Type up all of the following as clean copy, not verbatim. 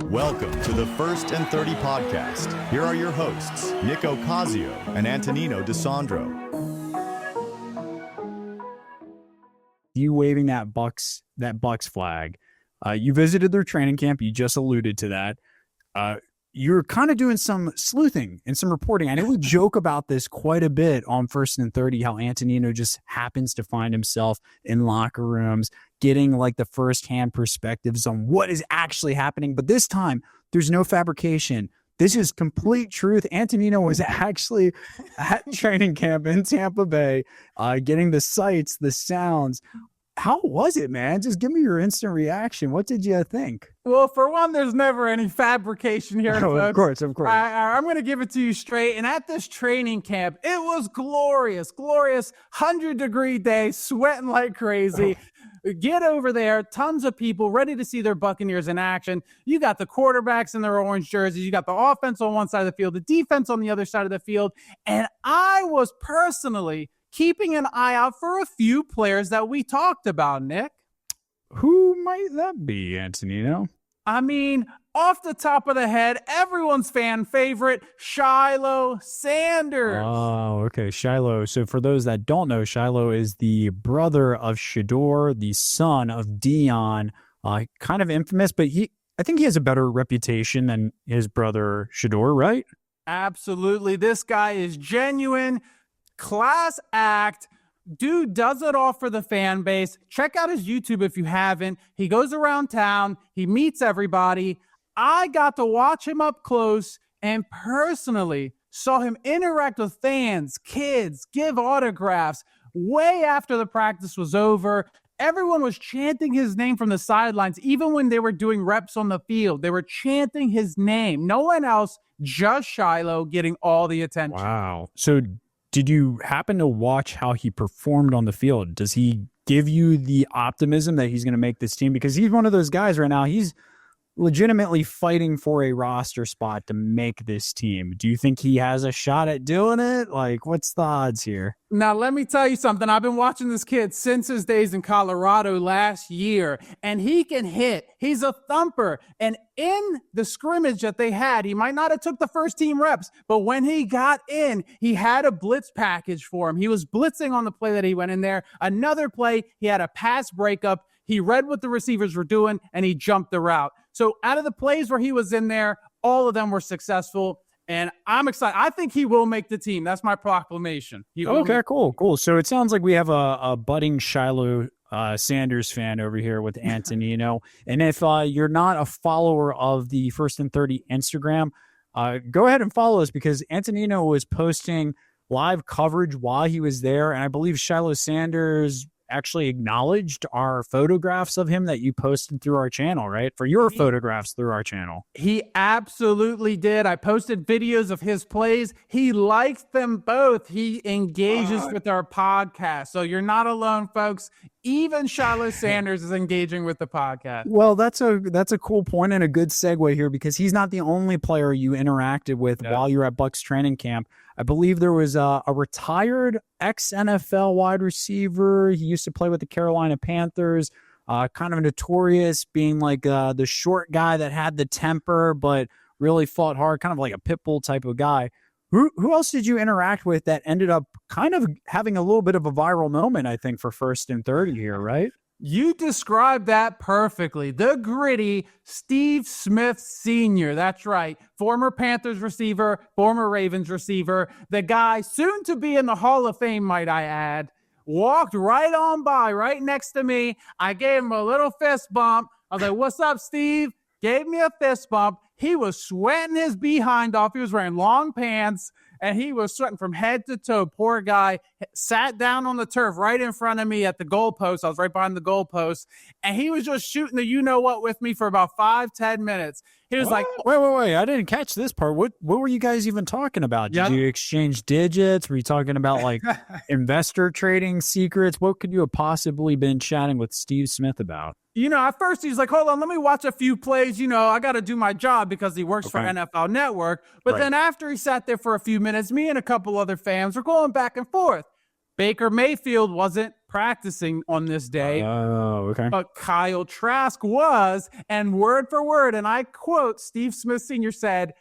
Welcome to the First and 30 podcast. Here are your hosts, Nick Ocasio and Antonino DeSandro. You waving that Bucs flag. You visited their training camp. You just alluded to that. You're kind of doing some sleuthing and some reporting. I know we joke about this quite a bit on First and 30, how Antonino just happens to find himself in locker rooms, getting like the firsthand perspectives on what is actually happening. But this time, there's no fabrication. This is complete truth. Antonino was actually at training camp in Tampa Bay, getting the sights, the sounds. How was it, man? Just give me your instant reaction. What did you think? Well, for one, there's never any fabrication here, folks. Of course. I'm going to give it to you straight. And at this training camp, it was glorious, 100-degree day, sweating like crazy. Get over there, tons of people ready to see their Buccaneers in action. You got the quarterbacks in their orange jerseys. You got the offense on one side of the field, the defense on the other side of the field. And I was personally keeping an eye out for a few players that we talked about, Nick. Who might that be, Antonino? I mean, off the top of the head, everyone's fan favorite, Shilo Sanders. Oh, okay. Shilo. So for those that don't know, Shilo is the brother of Shador, the son of Dion. Kind of infamous, but I think he has a better reputation than his brother Shador, right? Absolutely. This guy is genuine. Class act. Dude does it all for the fan base. Check out his YouTube if you haven't. He goes around town. He meets everybody. I got to watch him up close and personally saw him interact with fans, kids, give autographs way after the practice was over. Everyone was chanting his name from the sidelines, even when they were doing reps on the field. They were chanting his name. No one else, just Shilo getting all the attention. Wow. So did you happen to watch how he performed on the field? Does he give you the optimism that he's going to make this team? Because he's one of those guys right now. He's legitimately fighting for a roster spot to make this team. Do you think he has a shot at doing it? Like, what's the odds here? Now, let me tell you something. I've been watching this kid since his days in Colorado last year, and he can hit. He's a thumper. And in the scrimmage that they had, he might not have took the first team reps, but when he got in, he had a blitz package for him. He was blitzing on the play that he went in there. Another play, he had a pass breakup. He read what the receivers were doing, and he jumped the route. So out of the plays where he was in there, all of them were successful. And I'm excited. I think he will make the team. That's my proclamation. Okay, cool. So it sounds like we have a budding Shilo Sanders fan over here with Antonino. And if you're not a follower of the First and 30 Instagram, go ahead and follow us because Antonino was posting live coverage while he was there. And I believe Shilo Sanders actually acknowledged our photographs of him that you posted through our channel, right? For your photographs through our channel. He absolutely did. I posted videos of his plays. He likes them both. He engages with our podcast. So you're not alone, folks. Even Shilo Sanders is engaging with the podcast. Well, that's a cool point and a good segue here because he's not the only player you interacted with while you're at Bucs training camp. I believe there was a retired ex-NFL wide receiver. He used to play with the Carolina Panthers, kind of notorious being like the short guy that had the temper but really fought hard, kind of like a pit bull type of guy. Who else did you interact with that ended up kind of having a little bit of a viral moment, I think, for First and 30 here, right? You described that perfectly. The gritty Steve Smith Sr. That's right. Former Panthers receiver, former Ravens receiver. The guy soon to be in the Hall of Fame, might I add, walked right on by, right next to me. I gave him a little fist bump. I was like, "What's up, Steve?" Gave me a fist bump. He was sweating his behind off. He was wearing long pants, and he was sweating from head to toe. Poor guy sat down on the turf right in front of me at the goalpost. I was right behind the goalpost, and he was just shooting the you-know-what with me for about 5-10 minutes. He was like, wait. I didn't catch this part. What were you guys even talking about? Did you exchange digits? Were you talking about like investor trading secrets? What could you have possibly been chatting with Steve Smith about? At first he's like, hold on, let me watch a few plays. I got to do my job because he works for NFL Network. But then after he sat there for a few minutes, me and a couple other fans were going back and forth. Baker Mayfield wasn't practicing on this day. Oh, okay. But Kyle Trask was, and word for word, and I quote, Steve Smith Sr. said,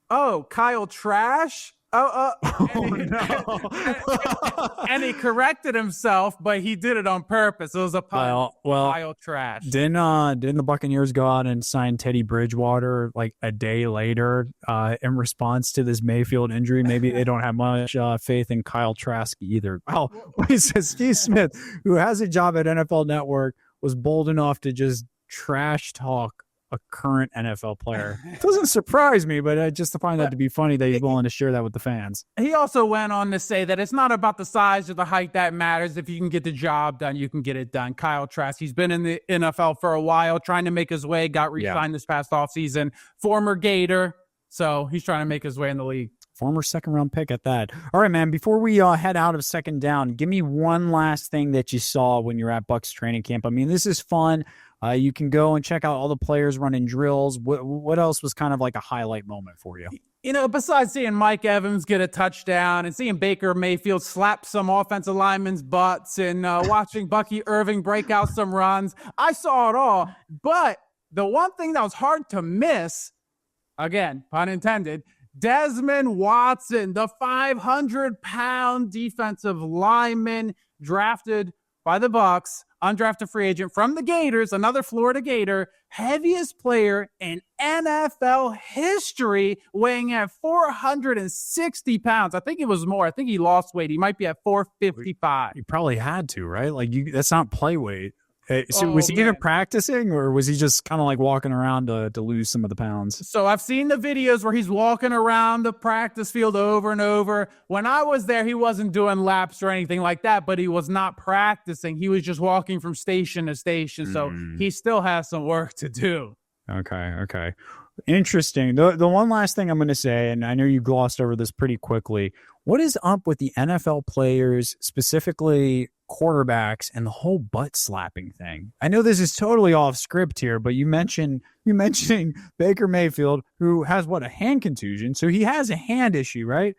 "Oh, Kyle Trash? Oh, no. and he corrected himself, but he did it on purpose. It was a pun. Well, Kyle Trash. Didn't the Buccaneers go out and sign Teddy Bridgewater like a day later in response to this Mayfield injury? Maybe they don't have much faith in Kyle Trask either. Well, he says Steve Smith, who has a job at NFL Network, was bold enough to just trash talk a current NFL player. It doesn't surprise me, but I just find that to be funny that he's willing to share that with the fans. He also went on to say that it's not about the size or the height that matters. If you can get the job done, you can get it done. Kyle Trask, he's been in the NFL for a while, trying to make his way, got re-signed this past offseason. Former Gator, so he's trying to make his way in the league. Former second-round pick at that. All right, man, before we head out of second down, give me one last thing that you saw when you're at Bucs training camp. I mean, this is fun. You can go and check out all the players running drills. What else was kind of like a highlight moment for you? You know, besides seeing Mike Evans get a touchdown and seeing Baker Mayfield slap some offensive linemen's butts and watching Bucky Irving break out some runs, I saw it all. But the one thing that was hard to miss, again, pun intended, Desmond Watson, the 500-pound defensive lineman drafted by the Bucs, undrafted free agent from the Gators, another Florida Gator, heaviest player in NFL history, weighing at 460 pounds. I think it was more. I think he lost weight. He might be at 455. You probably had to, right? Like, that's not play weight. So was he even practicing, or was he just kind of like walking around to lose some of the pounds? So I've seen the videos where he's walking around the practice field over and over. When I was there, he wasn't doing laps or anything like that, but he was not practicing. He was just walking from station to station. So he still has some work to do. Okay. Interesting. The one last thing I'm going to say, and I know you glossed over this pretty quickly, what is up with the NFL players, specifically quarterbacks, and the whole butt slapping thing? I know this is totally off script here, but you mentioning Baker Mayfield, who has a hand contusion, so he has a hand issue, right?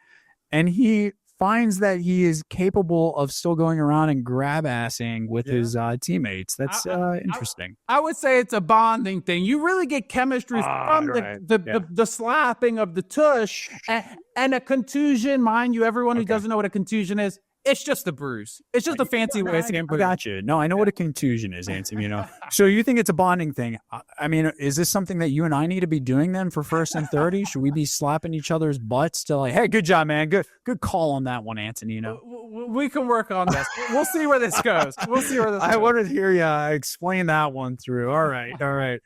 And he finds that he is capable of still going around and grab-assing with his teammates. That's interesting. I would say it's a bonding thing. You really get chemistry from the slapping of the tush and a contusion. Mind you, everyone who doesn't know what a contusion is, it's just a bruise. It's just a fancy way of saying bruise. Gotcha. No, I know what a contusion is, Antonino. So you think it's a bonding thing? I mean, is this something that you and I need to be doing then for 1st and 30? Should we be slapping each other's butts to like, hey, good job, man. Good call on that one, Antonino. We can work on this. We'll see where this goes. I wanted to hear you explain that one through. All right.